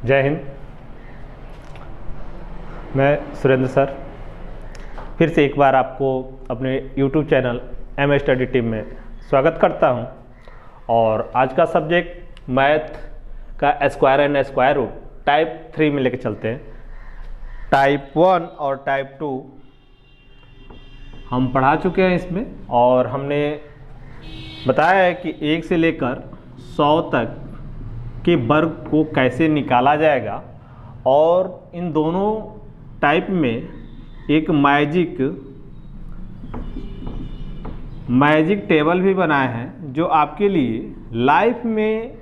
जय हिंद। मैं सुरेंद्र सर फिर से एक बार आपको अपने YouTube channel M study team में स्वागत करता हूं। और आज का सब्जेक्ट मैथ का square and square root type 3 में लेके चलते हैं। टाइप 1 और टाइप 2 हम पढ़ा चुके हैं इसमें, और हमने बताया है कि 1 से लेकर 100 तक के वर्ग को कैसे निकाला जाएगा, और इन दोनों टाइप में एक मैजिक टेबल भी बनाए हैं जो आपके लिए लाइफ में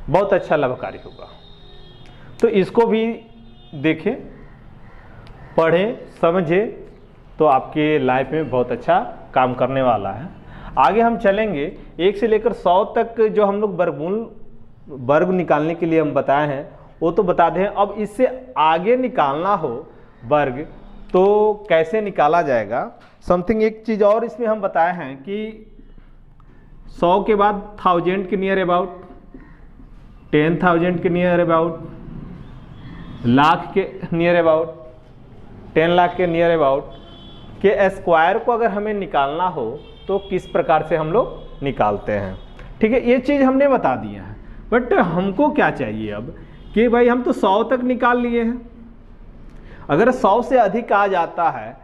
बहुत अच्छा लाभकारी होगा। तो इसको भी देखें, पढ़ें, समझें, तो आपके लाइफ में बहुत अच्छा काम करने वाला है। आगे हम चलेंगे 1 से लेकर 100 तक जो हम लोग वर्ग निकालने के लिए हम बताए हैं वो तो बता दें। अब इससे आगे निकालना हो वर्ग तो कैसे निकाला जाएगा। समथिंग एक चीज़ और इसमें हम बताए हैं कि 100 के बाद 1000 के नियर अबाउट, 10,000 के नियर अबाउट, लाख के नियर अबाउट, 10 लाख के नियर अबाउट के स्क्वायर को अगर हमें निकालना हो तो किस प्रकार से हम लोग निकालते हैं। ठीक है, ये चीज़ हमने बता दिया है। बट हमको क्या चाहिए अब कि भाई हम तो 100 तक निकाल लिए हैं, अगर 100 से अधिक आ जाता है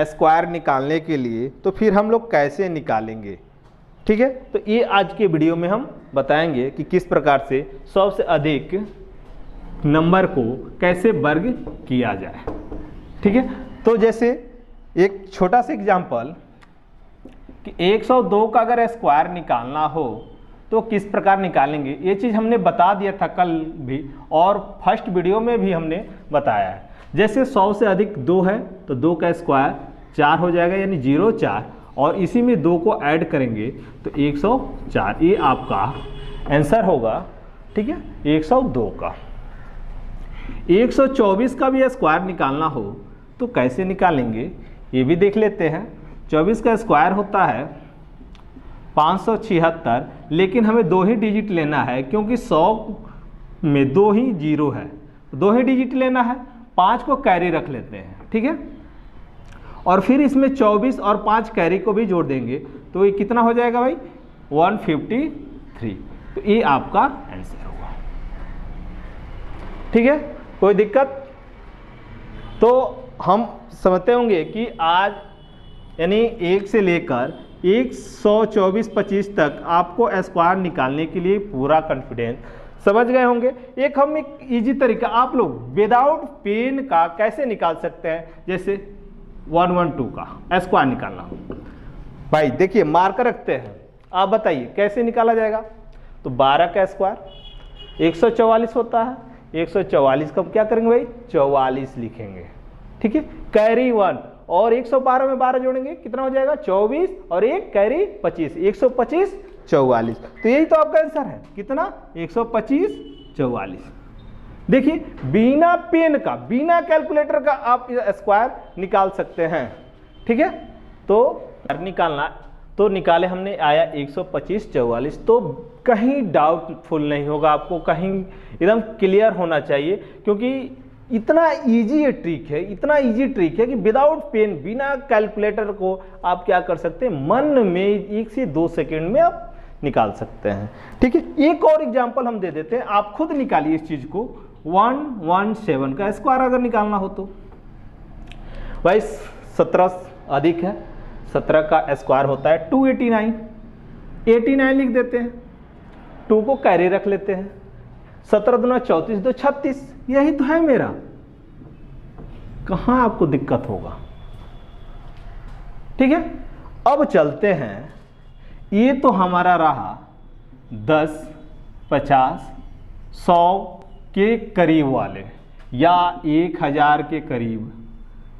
स्क्वायर निकालने के लिए तो फिर हम लोग कैसे निकालेंगे। ठीक है, तो ये आज के वीडियो में हम बताएंगे कि किस प्रकार से 100 से अधिक नंबर को कैसे वर्ग किया जाए। ठीक है, तो जैसे एक छोटा सा एग्जांपल कि 102 का अगर स्क्वायर निकालना हो तो किस प्रकार निकालेंगे, ये चीज़ हमने बता दिया था कल भी, और फर्स्ट वीडियो में भी हमने बताया है। जैसे 100 से अधिक 2 है तो 2 का स्क्वायर 4 हो जाएगा, यानी 0 4, और इसी में 2 को ऐड करेंगे तो 104। ये आपका आंसर होगा। ठीक है, 102 का। 124 का भी स्क्वायर निकालना हो तो कैसे निकालेंगे ये भी देख लेते हैं। 24 का स्क्वायर होता है 576, लेकिन हमें 2 ही डिजिट लेना है क्योंकि 100 में 2 ही 0 है, 2 ही डिजिट लेना है। 5 को कैरी रख लेते हैं। ठीक है, और फिर इसमें 24 और 5 कैरी को भी जोड़ देंगे तो ये कितना हो जाएगा भाई, 153। तो ये आपका आंसर होगा। ठीक है, कोई दिक्कत? तो हम समझते होंगे कि आज यानी 1 से लेकर 124-25 तक आपको स्क्वायर निकालने के लिए पूरा कॉन्फिडेंस समझ गए होंगे। एक इजी तरीका आप लोग विदाउट पेन का कैसे निकाल सकते हैं। जैसे 112 का स्क्वायर निकालना हो, भाई देखिए मार्कर रखते हैं, आप बताइए कैसे निकाला जाएगा। तो 12 का स्क्वायर 144 होता है, 144 का क्या करेंगे भाई, 44 लिखेंगे। ठीक है, कैरी 1 और 112 में 12 जोड़ेंगे, कितना हो जाएगा, 24, और एक कैरी 25, 125 44। तो यही तो आपका आंसर है, कितना, 125 44। देखिए बिना पेन का, बिना कैलकुलेटर का आप स्क्वायर निकाल सकते हैं। ठीक है, तो निकालना तो निकाले हमने, आया 125 44। तो कहीं डाउटफुल नहीं होगा, आपको कहीं एकदम क्लियर होना चाहिए, क्योंकि इतना इजी ये ट्रिक है, इतना इजी ट्रिक है कि विदाउट पेन, बिना कैलकुलेटर को आप क्या कर सकते हैं, मन में 1 से 2 सेकेंड में आप निकाल सकते हैं। ठीक है, एक और एग्जांपल हम दे देते हैं, आप खुद निकालिए इस चीज को। 117 का स्क्वायर अगर निकालना हो तो भाई 17 अधिक है, 17 का स्क्वायर होता है 289, 89 लिख देते हैं, 2 को कैरी रख लेते हैं, 17 दूना 34, 2 36, यही तो है मेरा, कहां आपको दिक्कत होगा। ठीक है, अब चलते हैं, ये तो हमारा रहा 10, 50, 100 के करीब वाले, या 1000 के करीब,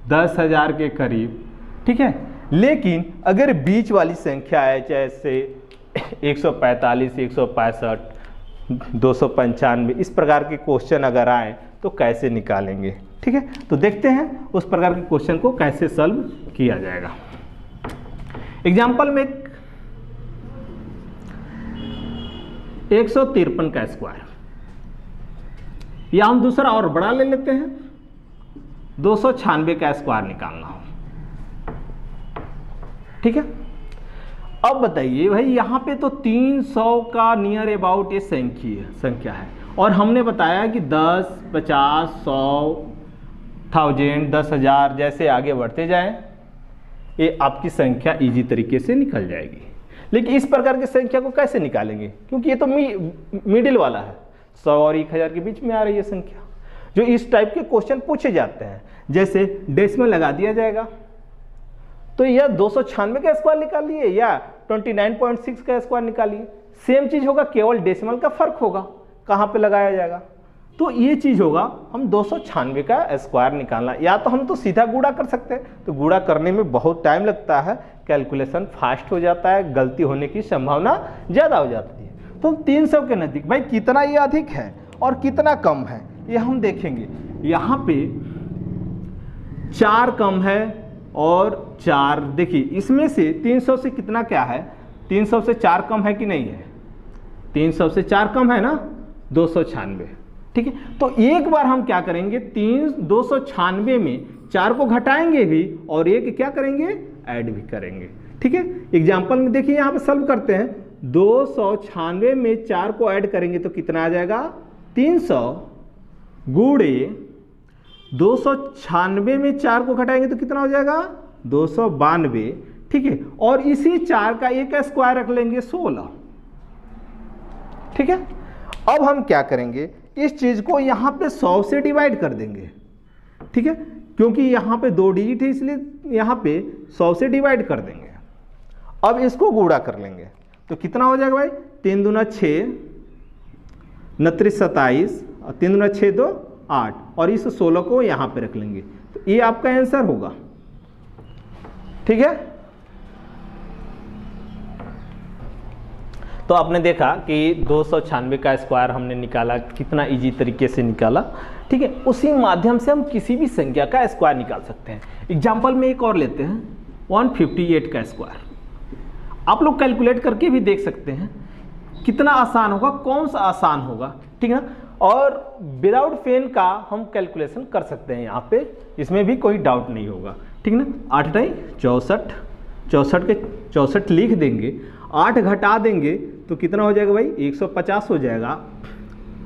10,000 के करीब। ठीक है, लेकिन अगर बीच वाली संख्या है, जैसे 145, 165, 295, इस प्रकार के क्वेश्चन अगर आए तो कैसे निकालेंगे। ठीक है, तो देखते हैं उस प्रकार के क्वेश्चन को कैसे सॉल्व किया जाएगा। एग्जांपल में 153 का स्क्वायर, या हम दूसरा और बड़ा ले लेते हैं, 296 का स्क्वायर निकालना हो। ठीक है, अब बताइए भाई यहाँ पे तो 300 का नियर अबाउट ये संख्या है और हमने बताया कि 10, 50, 100, 1000, 10,000 जैसे आगे बढ़ते जाएं ये आपकी संख्या इजी तरीके से निकल जाएगी। लेकिन इस प्रकार की संख्या को कैसे निकालेंगे, क्योंकि ये तो मिडिल वाला है, 100 और 1000 के बीच में आ रही है संख्या। जो इस टाइप के क्वेश्चन पूछे जाते हैं, जैसे डेसिमल लगा दिया जाएगा, तो यह 296 का स्क्वायर निकालिए या 29.6 का स्क्वायर निकालिए, सेम चीज होगा, केवल डेसिमल का फर्क होगा कहाँ पे लगाया जाएगा। तो ये चीज होगा, हम 296 का स्क्वायर निकालना, या तो हम तो सीधा गुणा कर सकते हैं, तो गुणा करने में बहुत टाइम लगता है, कैलकुलेशन फास्ट हो जाता है, गलती होने की संभावना ज़्यादा हो जाती है। तो 300 के नज़दीक भाई कितना ये अधिक है और कितना कम है ये हम देखेंगे। यहाँ पे 4 कम है और 4, देखिए इसमें से 300 से कितना क्या है, 300 से 4 कम है कि नहीं है, 300 से 4 कम है ना, 296। ठीक है, तो एक बार हम क्या करेंगे, 296 में 4 को घटाएंगे भी और एक क्या करेंगे, ऐड भी करेंगे। ठीक है, एग्जाम्पल में देखिए यहाँ पे सॉल्व करते हैं, 296 में 4 को ऐड करेंगे तो कितना आ जाएगा, 300 गुणे 296 में 4 को घटाएंगे तो कितना हो जाएगा, 292। ठीक है, और इसी 4 का एक स्क्वायर रख लेंगे 16। ठीक है, अब हम क्या करेंगे, इस चीज को यहां पे 100 से डिवाइड कर देंगे। ठीक है, क्योंकि यहां पे 2 डिजिट है इसलिए यहां पे 100 से डिवाइड कर देंगे। अब इसको गुणा कर लेंगे तो कितना हो जाएगा भाई, 3 दूना 6, 29 27 और 3 दूना 6 2 8 और इस 16 को यहां पे रख लेंगे, तो ये आपका आंसर होगा। ठीक है, तो आपने देखा कि 296 का स्क्वायर हमने निकाला, कितना इजी तरीके से निकाला। ठीक है, उसी माध्यम से हम किसी भी संख्या का स्क्वायर निकाल सकते हैं। एग्जाम्पल में एक और लेते हैं, 158 का स्क्वायर। आप लोग कैलकुलेट करके भी देख सकते हैं कितना आसान होगा, कौन सा आसान होगा। ठीक है ना, और विदाउट पेन का हम कैलकुलेशन कर सकते हैं यहाँ पे, इसमें भी कोई डाउट नहीं होगा। ठीक है ना, 8 × 64, 64 के 64 लिख देंगे, 8 घटा देंगे तो कितना हो जाएगा भाई, 150 हो जाएगा।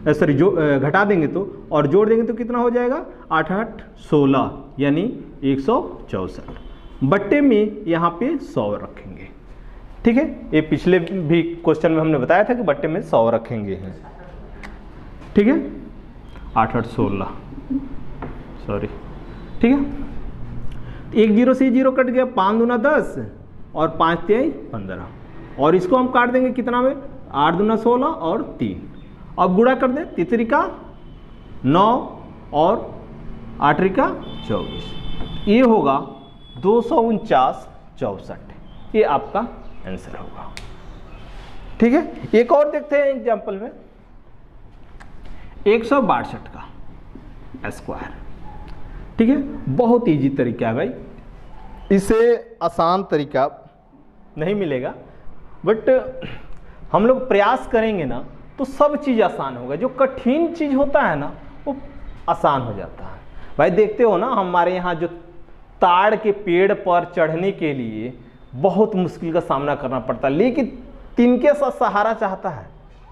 सॉरी, जो घटा देंगे तो, और जोड़ देंगे तो कितना हो जाएगा, 8 8 16 यानी 164। बट्टे में यहाँ पे 100 रखेंगे। ठीक है, ये पिछले भी क्वेश्चन में हमने बताया था कि बट्टे में 100 रखेंगे हैं। ठीक है, 8 8 16, सॉरी। ठीक है, 1 0 से 0 कट गया, 5 दूना 10 और 5 3 15, और इसको हम काट देंगे कितना में, 8 दूना 16 और 3। अब गुणा कर दें, 3 3 का 9 और 8 3 का 24, ये होगा 249 64, ये आपका आंसर होगा। ठीक है, एक और देखते हैं एग्जाम्पल में, 162 का स्क्वायर। ठीक है, बहुत इजी तरीका है भाई, इसे आसान तरीका नहीं मिलेगा, बट हम लोग प्रयास करेंगे ना तो सब चीज़ आसान होगा। जो कठिन चीज़ होता है ना वो आसान हो जाता है। भाई देखते हो ना, हमारे यहाँ जो ताड़ के पेड़ पर चढ़ने के लिए बहुत मुश्किल का सामना करना पड़ता है, लेकिन तिनके सा सहारा चाहता है।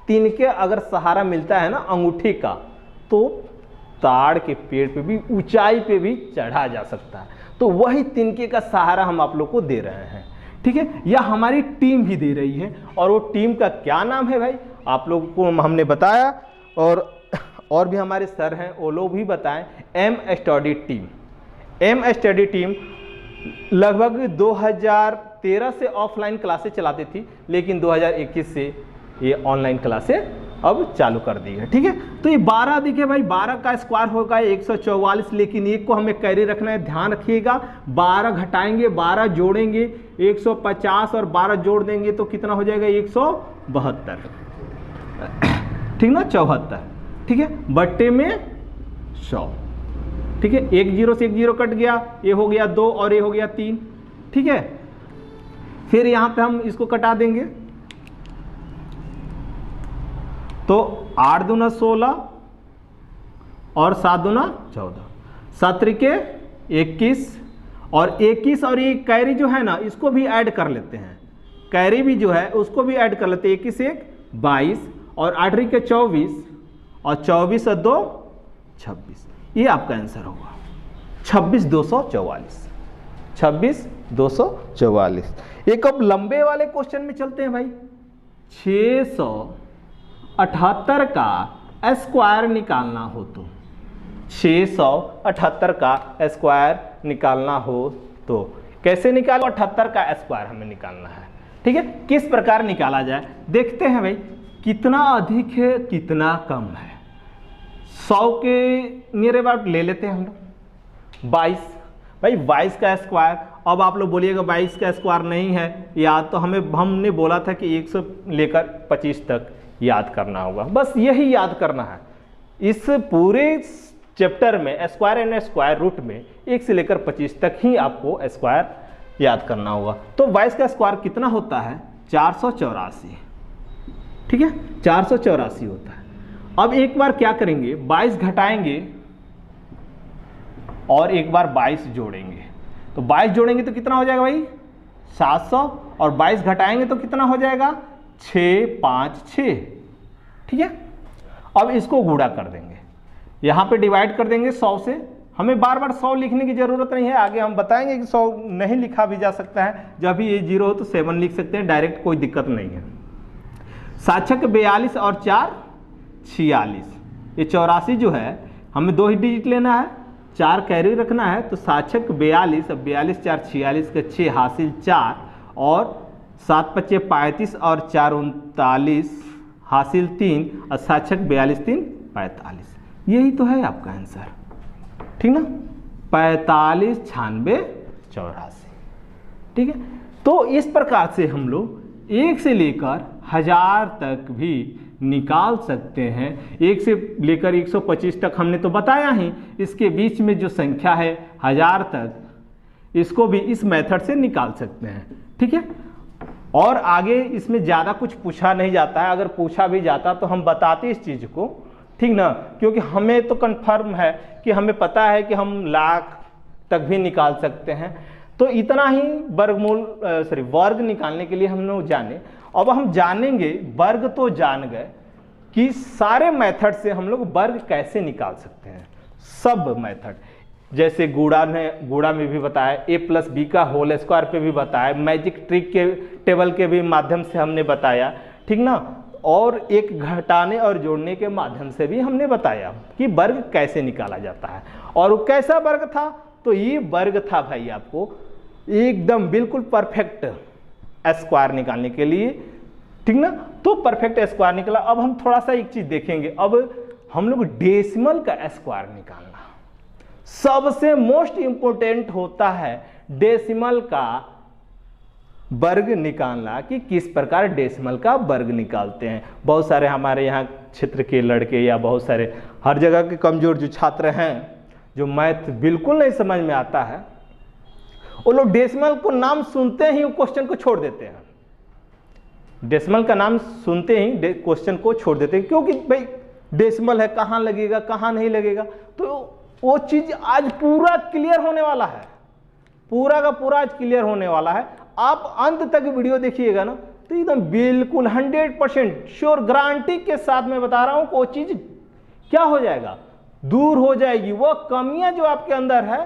तिनके अगर सहारा मिलता है ना अंगूठी का, तो ताड़ के पेड़ पे भी, ऊंचाई पे भी चढ़ा जा सकता है। तो वही तिनके का सहारा हम आप लोग को दे रहे हैं। ठीक है, या हमारी टीम भी दे रही है, और वो टीम का क्या नाम है भाई, आप लोगों को हमने बताया, और भी हमारे सर हैं वो लोग भी बताएं, M study team. M study team लगभग 2013 से ऑफलाइन क्लासेस चलाती थी, लेकिन 2021 से ये ऑनलाइन क्लासेस अब चालू कर दी है। ठीक है, तो ये 12 दिखे भाई, 12 का स्क्वायर होगा 144, लेकिन एक को हमें कैरी रखना है, ध्यान रखिएगा। 12 घटाएंगे, 12 जोड़ेंगे, 150 और 12 जोड़ देंगे तो कितना हो जाएगा, 172। ठीक ना, 74। ठीक है, बट्टे में 100। ठीक है, 1 0 से 1 0 कट गया, ये हो गया 2 और ये हो गया 3। ठीक है, फिर यहाँ पे हम इसको कटा देंगे, तो 8 दूना 16 और 7 दूना 14, 7 त्रिके 21, और 21 और ये कैरी जो है ना इसको भी ऐड कर लेते हैं, कैरी भी जो है उसको भी ऐड कर लेते हैं। 21 1 22 और 8 त्रिके 24 और 24 और 2 26, ये आपका आंसर होगा 26,244। 26,244। एक अब लंबे वाले क्वेश्चन में चलते हैं भाई। 678 का स्क्वायर निकालना हो तो 678 का स्क्वायर निकालना हो तो कैसे निकालो? 78 का स्क्वायर हमें निकालना है, ठीक है। किस प्रकार निकाला जाए देखते हैं भाई। कितना अधिक है कितना कम है, 100 के नियर अबाउट ले लेते हैं हम लोग 22। भाई 22 का स्क्वायर, अब आप लोग बोलिएगा 22 का स्क्वायर नहीं है याद, तो हमने बोला था कि 1 से लेकर 25 तक याद करना होगा, बस यही याद करना है। इस पूरे चैप्टर में स्क्वायर एंड स्क्वायर रूट में 1 से लेकर 25 तक ही आपको स्क्वायर याद करना होगा। तो 22 का स्क्वायर कितना होता है? 484, ठीक है, 484 होता है। अब एक बार क्या करेंगे, 22 घटाएंगे और एक बार 22 जोड़ेंगे, तो 22 जोड़ेंगे तो कितना हो जाएगा भाई? 700, और 22 घटाएंगे तो कितना हो जाएगा? 656, ठीक है। अब इसको गुणा कर देंगे, यहाँ पे डिवाइड कर देंगे 100 से। हमें बार बार 100 लिखने की जरूरत नहीं है, आगे हम बताएंगे कि 100 नहीं लिखा भी जा सकता है, जब भी ये 0 हो तो 7 लिख सकते हैं डायरेक्ट, कोई दिक्कत नहीं है। 7 42 और 4 46, ये 84 जो है हमें 2 ही डिजिट लेना है, 4 कैरी रखना है, तो 7 42, अब 42 4 46 का 6 हासिल 4 और 7 5 35 और 4 39 हासिल 3 और 7 42 3 45, यही तो है आपका आंसर, ठीक ना। 45 96 84, ठीक है। तो इस प्रकार से हम लोग 1 से लेकर 1000 तक भी निकाल सकते हैं। 1 से लेकर 125 तक हमने तो बताया ही, इसके बीच में जो संख्या है 1000 तक, इसको भी इस मेथड से निकाल सकते हैं, ठीक है। और आगे इसमें ज़्यादा कुछ पूछा नहीं जाता है, अगर पूछा भी जाता तो हम बताते इस चीज़ को, ठीक ना, क्योंकि हमें तो कन्फर्म है कि हमें पता है कि हम लाख तक भी निकाल सकते हैं। तो इतना ही वर्ग निकालने के लिए हम लोग जाने। अब हम जानेंगे, वर्ग तो जान गए कि सारे मेथड से हम लोग वर्ग कैसे निकाल सकते हैं, सब मेथड, जैसे गुणा में भी बताया, a+b का होल स्क्वायर पे भी बताया, मैजिक ट्रिक के टेबल के भी माध्यम से हमने बताया, ठीक ना, और एक घटाने और जोड़ने के माध्यम से भी हमने बताया कि वर्ग कैसे निकाला जाता है। और वो कैसा वर्ग था? तो ये वर्ग था भाई आपको एकदम बिल्कुल परफेक्ट स्क्वायर निकालने के लिए, ठीक ना। तो परफेक्ट स्क्वायर निकला। अब हम थोड़ा सा एक चीज देखेंगे, अब हम लोग डेसिमल का स्क्वायर निकालना सबसे मोस्ट इंपोर्टेंट होता है। डेसिमल का वर्ग निकालना कि किस प्रकार डेसिमल का वर्ग निकालते हैं। बहुत सारे हमारे यहाँ क्षेत्र के लड़के या बहुत सारे हर जगह के कमजोर जो छात्र हैं, जो मैथ बिल्कुल नहीं समझ में आता है, वो लोग डेसिमल को नाम सुनते ही क्वेश्चन को छोड़ देते हैं। डेसिमल का नाम सुनते ही क्वेश्चन को छोड़ देते हैं, क्योंकि भाई डेसिमल है, कहाँ लगेगा कहाँ नहीं लगेगा। तो वो चीज आज पूरा क्लियर होने वाला है, पूरा का पूरा आज क्लियर होने वाला है। आप अंत तक वीडियो देखिएगा ना तो एकदम बिल्कुल 100% श्योर गारंटी के साथ मैं बता रहा हूं वो चीज क्या हो जाएगा, दूर हो जाएगी। वो कमियां जो आपके अंदर है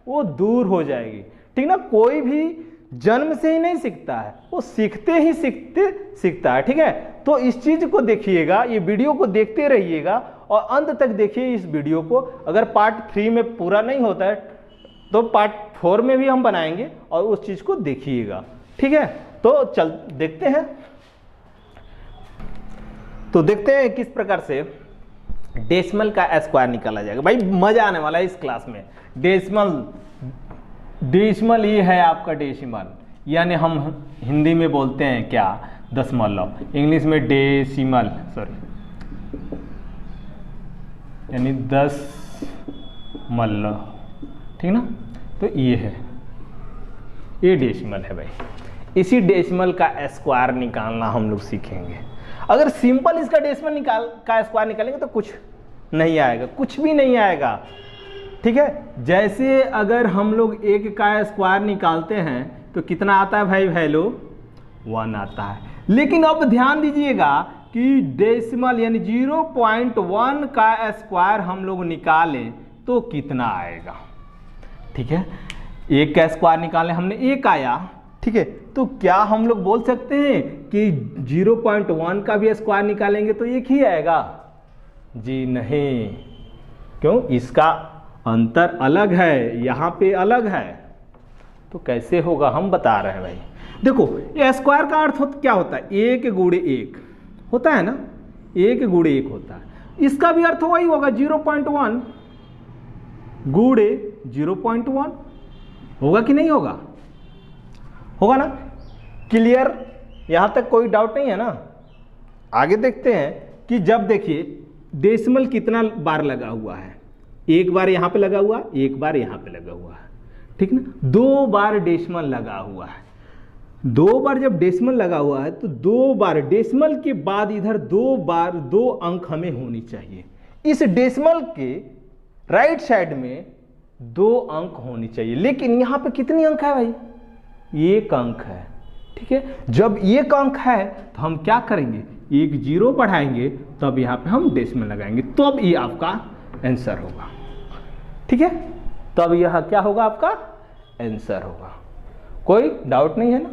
वो दूर हो जाएगी, ठीक ना। कोई भी जन्म से ही नहीं सीखता है, वो सीखते ही सीखता है, ठीक है। तो इस चीज को देखिएगा, ये वीडियो को देखते रहिएगा और अंत तक देखिए इस वीडियो को। अगर पार्ट 3 में पूरा नहीं होता है तो पार्ट 4 में भी हम बनाएंगे और उस चीज को देखिएगा, ठीक है। तो चल देखते हैं, तो देखते हैं किस प्रकार से डेसिमल का स्क्वायर निकाला जाएगा। भाई मजा आने वाला है इस क्लास में। डेसिमल ये है आपका डेसिमल, यानी हम हिंदी में बोलते हैं क्या, दशमलव, इंग्लिश में डेसिमल, यानी 10मलव, ठीक ना। तो ये है, ये डेसिमल है भाई। इसी डेसिमल का स्क्वायर निकालना हम लोग सीखेंगे। अगर सिंपल इसका डेसिमल का स्क्वायर निकालेंगे तो कुछ नहीं आएगा, कुछ भी नहीं आएगा। ठीक है, जैसे अगर हम लोग 1 का स्क्वायर निकालते हैं तो कितना आता है भाई वैल्यू 1 आता है। लेकिन अब ध्यान दीजिएगा कि डेसिमल यानी 0.1 का स्क्वायर हम लोग निकालें तो कितना आएगा। ठीक है, 1 का स्क्वायर निकालें, हमने 1 आया। ठीक है, तो क्या हम लोग बोल सकते हैं कि 0.1 का भी स्क्वायर निकालेंगे तो 1 ही आएगा? जी नहीं, क्यों? इसका अंतर अलग है, यहाँ पे अलग है, तो कैसे होगा हम बता रहे हैं भाई। देखो, ये स्क्वायर का अर्थ क्या होता है? 1 गुणे 1 होता है ना, 1 गुणे 1 होता है। इसका भी अर्थ वही होगा, 0.1 गुणे 0.1 होगा कि नहीं होगा? होगा ना? क्लियर? यहां तक कोई डाउट नहीं है ना? आगे देखते हैं कि जब देखिए डेसिमल कितना बार लगा हुआ है, 1 बार यहां पे लगा हुआ, 1 बार यहां पे लगा हुआ है। ठीक ना? 2 बार डेसिमल लगा हुआ है। 2 बार जब डेसिमल लगा हुआ है तो 2 बार डेसिमल के बाद इधर 2 बार 2 अंक हमें होनी चाहिए। इस डेसिमल के राइट साइड में 2 अंक होनी चाहिए, लेकिन यहां पे कितनी अंक है भाई? 1 अंक है। ठीक है, जब 1 अंक है तो हम क्या करेंगे? 1 0 बढ़ाएंगे, तब यहां पे हम डेसिमल लगाएंगे, तब ये आपका आंसर होगा। ठीक है, तब यह क्या होगा? आपका आंसर होगा। कोई डाउट नहीं है ना?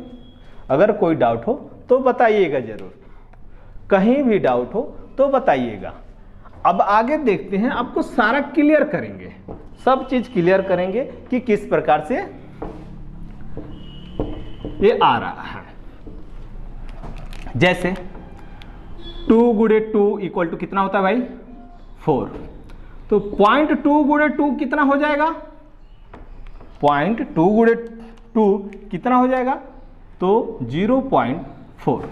अगर कोई डाउट हो तो बताइएगा जरूर, कहीं भी डाउट हो तो बताइएगा। अब आगे देखते हैं, आपको सारा क्लियर करेंगे, सब चीज क्लियर करेंगे कि किस प्रकार से ये आ रहा है। जैसे 2 गुणे 2 इक्वल टू कितना होता है भाई? 4। तो 0.2 गुणे 2 कितना हो जाएगा? 0.2 गुणे 2 कितना हो जाएगा? तो 0.4।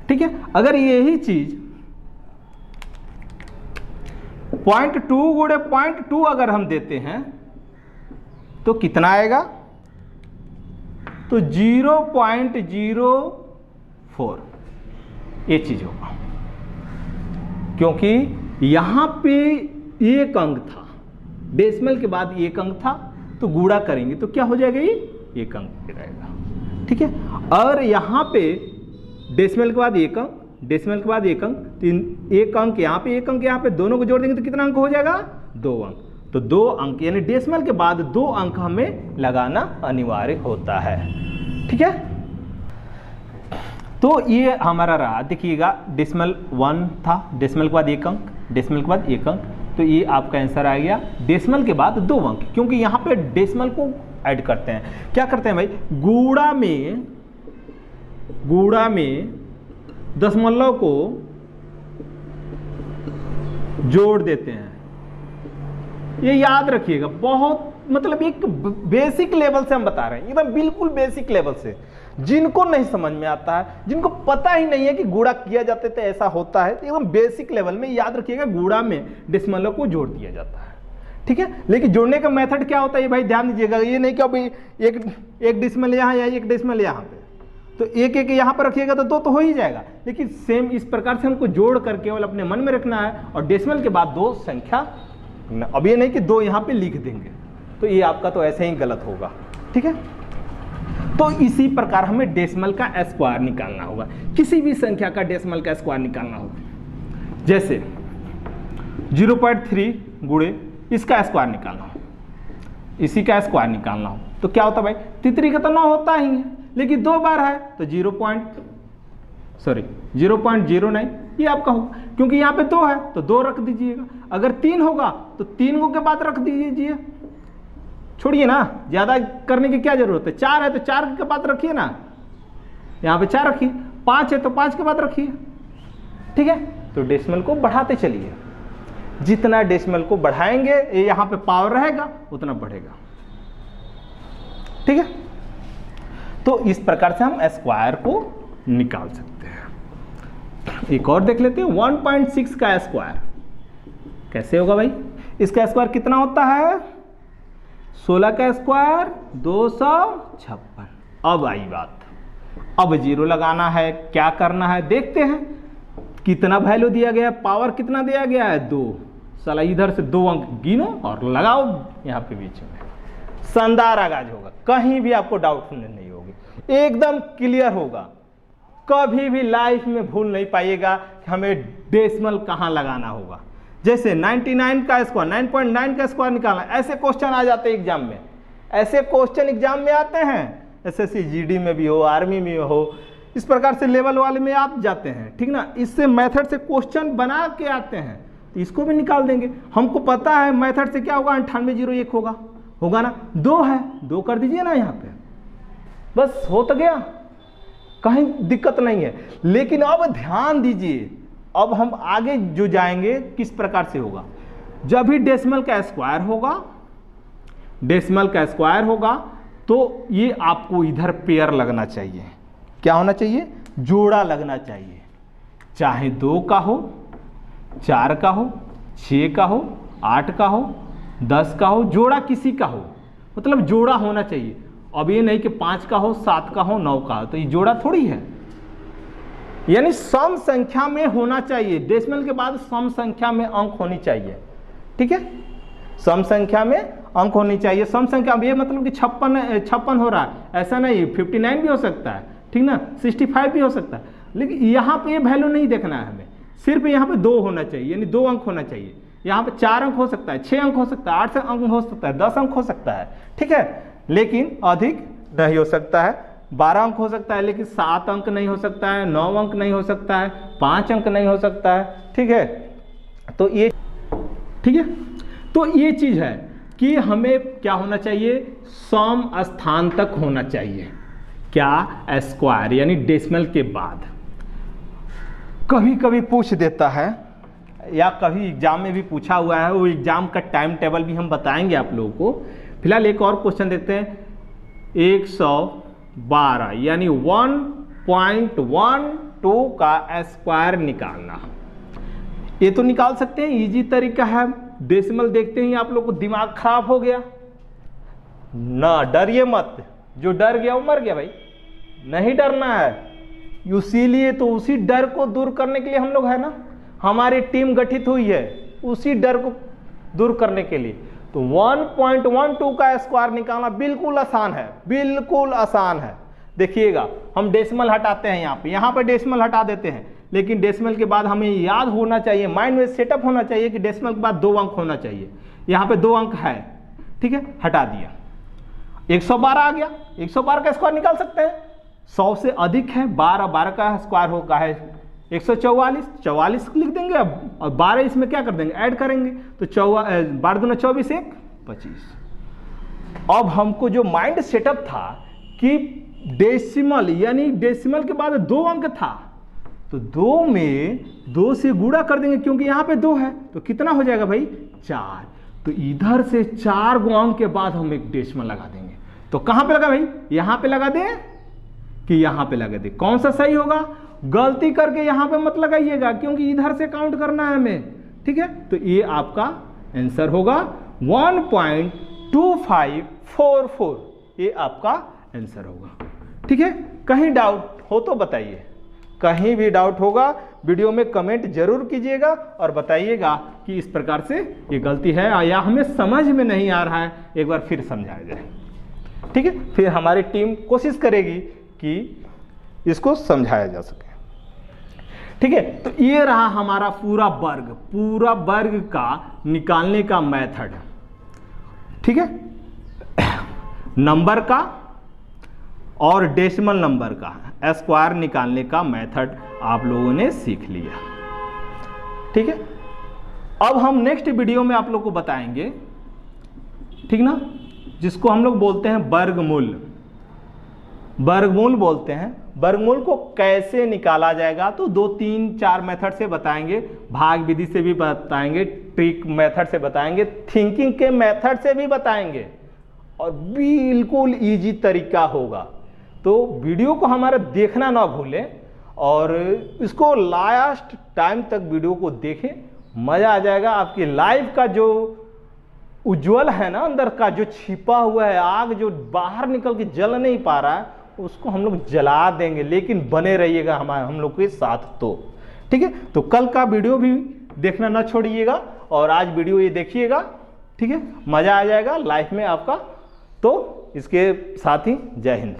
ठीक है, अगर यही चीज 0.2 गुणे 0.2 अगर हम देते हैं तो कितना आएगा? तो 0.04 ये चीज होगा, क्योंकि यहां पे 1 अंक था, डेसिमल के बाद 1 अंक था, तो गुणा करेंगे तो क्या हो जाएगा? ये 1 अंक रहेगा। ठीक है, और यहां पे डेसिमल के बाद 1 अंक, डेसिमल के बाद 1 अंक, तो 1 अंक यहाँ पे, 1 अंक यहाँ पे, दोनों को जोड़ देंगे तो कितना अंक हो जाएगा? 2 अंक। तो 2 अंक यानी डेसिमल के बाद 2 अंक हमें लगाना अनिवार्य होता है। ठीक है, तो ये हमारा रहा। देखिएगा, डेसिमल 1 था, डेसिमल के बाद 1 अंक, डेसिमल के बाद 1 अंक, तो ये आपका आंसर आ गया। डेसिमल के बाद 2 अंक, क्योंकि यहाँ पे डेसिमल को ऐड करते हैं। क्या करते हैं भाई? गुणा में दशमलव को जोड़ देते हैं। ये याद रखिएगा, बहुत मतलब एक बेसिक लेवल से हम बता रहे हैं, एकदम बिल्कुल बेसिक लेवल से। जिनको नहीं समझ में आता है, जिनको पता ही नहीं है कि गुणा किया जाते थे ऐसा होता है, तो एकदम बेसिक लेवल में याद रखिएगा, गुणा में डेसिमलों को जोड़ दिया जाता है। ठीक है, लेकिन जोड़ने का मेथड क्या होता है भाई ध्यान दीजिएगा। ये नहीं कि अभी एक डेसिमल यहाँ या एक डेसिमल यहाँ पे, तो एक एक यहाँ पर रखिएगा तो 2 तो हो ही जाएगा, लेकिन सेम इस प्रकार से हमको जोड़ कर केवल अपने मन में रखना है, और डेसिमल के बाद 2 संख्या। अब ये नहीं कि 2 यहाँ पे लिख देंगे, तो ये आपका तो ऐसे ही गलत होगा। ठीक है, तो इसी प्रकार हमें डेसिमल का स्क्वायर निकालना होगा, किसी भी संख्या का डेसिमल का स्क्वायर निकालना होगा। जैसे 0.3 गुणे इसका स्क्वायर निकालना हो, इसी का स्क्वायर निकालना हो, तो क्या होता है भाई? तितरी का तो 9 होता ही है, लेकिन 2 बार है तो 0.09 ये आपका होगा, क्योंकि यहाँ पे 2 है तो 2 रख दीजिएगा। अगर 3 होगा तो 3 को के बाद रख दीजिए, छोड़िए ना, ज्यादा करने की क्या जरूरत है। 4 है तो 4 के बाद रखिए ना, यहाँ पे 4 रखिए। 5 है तो 5 के बाद रखिए। ठीक है, तो डेसिमल को बढ़ाते चलिए, जितना डेसिमल को बढ़ाएंगे ये यहाँ पे पावर रहेगा उतना बढ़ेगा। ठीक है, तो इस प्रकार से हम स्क्वायर को निकाल सकते हैं। एक और देख लेते हैं, 1.6 का स्क्वायर कैसे होगा भाई? इसका स्क्वायर कितना होता है? 16 का स्क्वायर 256। अब आई बात, अब 0 लगाना है, क्या करना है देखते हैं। कितना वैल्यू दिया गया है? पावर कितना दिया गया है? 2। साला इधर से 2 अंक गिनो और लगाओ यहाँ पे बीच में, शानदार आगाज होगा, कहीं भी आपको डाउट नहीं होगी, एकदम क्लियर होगा, कभी भी लाइफ में भूल नहीं पाइएगा कि हमें डेसिमल कहाँ लगाना होगा। जैसे 99 का स्क्वायर, 9.9 का स्क्वायर निकालना, ऐसे क्वेश्चन आ जाते हैं एग्जाम में, ऐसे क्वेश्चन एग्जाम में आते हैं, एसएससी जीडी में भी हो, आर्मी में हो, इस प्रकार से लेवल वाले में आप जाते हैं, ठीक ना। इससे मेथड से क्वेश्चन बना के आते हैं, तो इसको भी निकाल देंगे। हमको पता है मेथड से क्या होगा, 9801 होगा ना, 2 है, 2 कर दीजिए ना यहाँ पे, बस हो तो गया, कहीं दिक्कत नहीं है। लेकिन अब ध्यान दीजिए, अब हम आगे जो जाएंगे किस प्रकार से होगा, जब भी डेसिमल का स्क्वायर होगा, डेसिमल का स्क्वायर होगा, तो ये आपको इधर पेयर लगना चाहिए, क्या होना चाहिए, जोड़ा लगना चाहिए, चाहे 2 का हो, 4 का हो, 6 का हो, 8 का हो, 10 का हो, जोड़ा किसी का हो, मतलब जोड़ा होना चाहिए। अब ये नहीं कि 5 का हो, 7 का हो, 9 का हो, तो ये जोड़ा थोड़ी है, यानी सम संख्या में होना चाहिए। डेसिमल के बाद सम संख्या में अंक होनी चाहिए, ठीक है, सम संख्या में अंक होनी चाहिए। सम संख्या में ये मतलब कि 56 हो रहा है, ऐसा नहीं, 59 भी हो सकता है, ठीक ना, 65 भी हो सकता है, लेकिन यहाँ पे ये वैल्यू नहीं देखना है हमें, सिर्फ यहाँ पे 2 होना चाहिए, यानी 2 अंक होना चाहिए। यहाँ पे 4 अंक हो सकता है, 6 अंक हो सकता है, 8 अंक हो सकता है, 10 अंक हो सकता है, ठीक है, लेकिन अधिक नहीं हो सकता है। 12 अंक हो सकता है, लेकिन 7 अंक नहीं हो सकता है, 9 अंक नहीं हो सकता है, 5 अंक नहीं हो सकता है, ठीक है। तो ये, ठीक है, तो ये चीज है कि हमें क्या होना चाहिए, सम स्थान तक होना चाहिए, क्या, स्क्वायर, यानी डेसिमल के बाद। कभी कभी पूछ देता है, या कभी एग्जाम में भी पूछा हुआ है, वो एग्जाम का टाइम टेबल भी हम बताएंगे आप लोगों को। फिलहाल एक और क्वेश्चन देखते हैं, 112 यानी 1.12 का स्क्वायर निकालना। ये तो निकाल सकते हैं, इजी तरीका है। डेसिमल देखते ही आप लोग को दिमाग खराब हो गया ना, डरिए मत, जो डर गया वो मर गया भाई, नहीं डरना है। इसीलिए तो उसी डर को दूर करने के लिए हम लोग है ना, हमारी टीम गठित हुई है उसी डर को दूर करने के लिए। तो 1.12 का स्क्वायर निकालना बिल्कुल आसान है, बिल्कुल आसान है। देखिएगा, हम डेसिमल हटाते हैं, यहाँ पे डेसिमल हटा देते हैं, लेकिन डेसिमल के बाद हमें याद होना चाहिए, माइंड में सेटअप होना चाहिए कि डेसिमल के बाद 2 अंक होना चाहिए। यहाँ पे 2 अंक है, ठीक है, हटा दिया, 112 आ गया। 112 का स्क्वायर निकाल सकते हैं, 100 से अधिक है, 12 का स्क्वायर होगा है 144, 44 लिख देंगे अब, और 12 इसमें क्या कर देंगे, ऐड करेंगे, तो 12 दूना 24, 1 25। अब हमको जो माइंड सेटअप था कि डेसिमल, यानी डेसिमल के बाद 2 अंक था, तो 2 में 2 से गुणा कर देंगे, क्योंकि यहाँ पे 2 है, तो कितना हो जाएगा भाई, 4। तो इधर से 4 अंक के बाद हम एक डेसिमल लगा देंगे। तो कहाँ पे लगा भाई, यहाँ पे लगा दें कि यहाँ पे लगा दें, कौन सा सही होगा। गलती करके यहाँ पे मत लगाइएगा, क्योंकि इधर से काउंट करना है हमें, ठीक है। तो ये आपका आंसर होगा 1.2544, ये आपका आंसर होगा, ठीक है। कहीं डाउट हो तो बताइए, कहीं भी डाउट होगा वीडियो में कमेंट जरूर कीजिएगा और बताइएगा कि इस प्रकार से ये गलती है या हमें समझ में नहीं आ रहा है, एक बार फिर समझाया जाए, ठीक है। फिर हमारी टीम कोशिश करेगी कि इसको समझाया जा सके, ठीक है। तो ये रहा हमारा पूरा वर्ग का निकालने का मेथड, ठीक है, नंबर का और डेसिमल नंबर का स्क्वायर निकालने का मेथड आप लोगों ने सीख लिया, ठीक है। अब हम नेक्स्ट वीडियो में आप लोग को बताएंगे, ठीक ना, जिसको हम लोग बोलते हैं वर्गमूल। वर्गमूल बोलते हैं, वर्गमूल को कैसे निकाला जाएगा, तो 2, 3, 4 मेथड से बताएंगे, भाग विधि से भी बताएंगे, ट्रिक मेथड से बताएंगे, थिंकिंग के मेथड से भी बताएंगे, और बिल्कुल इजी तरीका होगा। तो वीडियो को हमारा देखना ना भूलें और इसको लास्ट टाइम तक वीडियो को देखें, मजा आ जाएगा। आपकी लाइफ का जो उज्जवल है ना, अंदर का जो छिपा हुआ है आग, जो बाहर निकल के जल नहीं पा रहा है, उसको हम लोग जला देंगे। लेकिन बने रहिएगा हम लोग के साथ, तो ठीक है। तो कल का वीडियो भी देखना ना छोड़िएगा और आज वीडियो ये देखिएगा, ठीक है, मज़ा आ जाएगा लाइफ में आपका। तो इसके साथ ही जय हिंद।